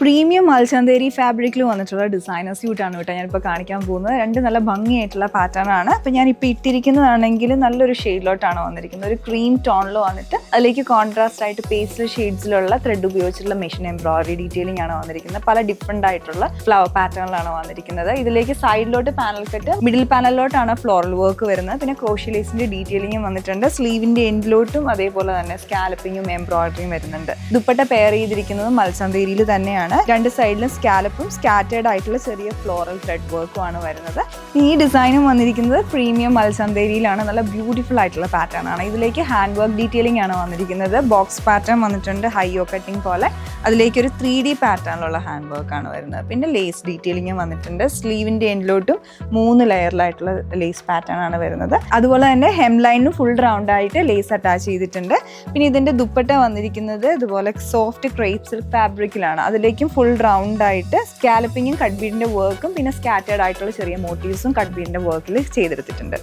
Premium മൽച്ചന്തേരി ഫാബ്രിക്കിൽ വന്നിട്ടുള്ള designer സ്യൂട്ടാണ് കേട്ടോ ഞാനിപ്പോൾ കാണിക്കാൻ പോകുന്നത്. രണ്ട് നല്ല ഭംഗിയായിട്ടുള്ള പാറ്റേൺ ആണ്. അപ്പോൾ ഞാനിപ്പോൾ ഇട്ടിരിക്കുന്നതാണെങ്കിൽ നല്ലൊരു ഷെയ്ഡിലോട്ടാണ് വന്നിരിക്കുന്നത്. ഒരു ക്രീം ടോണിൽ വന്നിട്ട് അതിലേക്ക് കോൺട്രാസ്റ്റ് ആയിട്ട് പേസ്റ്റൽ ഷെയ്ഡ്സിലുള്ള ത്രെഡ് ഉപയോഗിച്ചിട്ടുള്ള മെഷീൻ എംബ്രോയിഡറി ഡീറ്റെയിലിംഗ് ആണ് വന്നിരിക്കുന്നത്. പല ഡിഫറെൻ്റ് ആയിട്ടുള്ള ഫ്ലവർ പാറ്റേണിലാണ് വന്നിരിക്കുന്നത്. ഇതിലേക്ക് സൈഡിലോട്ട് പാനൽ കട്ട്, മിഡിൽ പാനലിലോട്ടാണ് ഫ്ലോറൽ വർക്ക് വരുന്നത്. പിന്നെ ക്രോഷ്യ ലേസിന്റെ ഡീറ്റെയിലിംഗും വന്നിട്ടുണ്ട്. സ്ലീവിന്റെ എൻഡിലോട്ടും അതേപോലെ തന്നെ സ്കാലപ്പിങ്ങും എംബ്രോയിഡറിയും വരുന്നുണ്ട്. ദുപ്പട്ട പെയർ ചെയ്തിരിക്കുന്നത് മൽച്ചന്തേരിയിൽ തന്നെയാണ്. രണ്ട് സൈഡിലും സ്കാലപ്പും സ്കാറ്റേർഡ് ആയിട്ടുള്ള ചെറിയ ഫ്ലോറൽ ത്രെഡ് വർക്കും ആണ് വരുന്നത്. ഈ ഡിസൈനും വന്നിരിക്കുന്നത് പ്രീമിയം മൽച്ചന്തേരിയിലാണ്. നല്ല ബ്യൂട്ടിഫുൾ ആയിട്ടുള്ള പാറ്റേൺ ആണ്. ഇതിലേക്ക് ഹാൻഡ് വർക്ക് ഡീറ്റെയിലിംഗ് ആണ് വന്നിരിക്കുന്നത്. ബോക്സ് പാറ്റേൺ വന്നിട്ടുണ്ട്, ഹൈയോ കട്ടിംഗ് പോലെ. അതിലേക്ക് ഒരു 3D പാറ്റേണിലുള്ള ഹാൻഡ് വർക്ക് ആണ് വരുന്നത്. പിന്നെ ലേസ് ഡീറ്റെയിലിംഗും വന്നിട്ടുണ്ട്. സ്ലീവിന്റെ എൻഡിലോട്ടും 3 ലെയറിലായിട്ടുള്ള ലേസ് പാറ്റേൺ ആണ് വരുന്നത്. അതുപോലെ തന്നെ ഹെം ലൈനും ഫുൾ റൗണ്ട് ആയിട്ട് ലേസ് അറ്റാച്ച് ചെയ്തിട്ടുണ്ട്. പിന്നെ ഇതിന്റെ ദുപ്പട്ട വന്നിരിക്കുന്നത് ഇതുപോലെ സോഫ്റ്റ് ക്രേപ്പ് സിൽക്ക് ഫാബ്രിക്കിലാണ്. അതിലേക്ക് ഫുൾ റൗണ്ട് ആയിട്ട് സ്കാലപ്പിങ്ങും കട്ട് ബീഡിന്റെ വർക്കും പിന്നെ സ്കാറ്റേർഡ് ആയിട്ടുള്ള ചെറിയ മോട്ടീവ്സും കട്ട് ബീഡിന്റെ വർക്കിൽ ചെയ്തെടുത്തിട്ടുണ്ട്.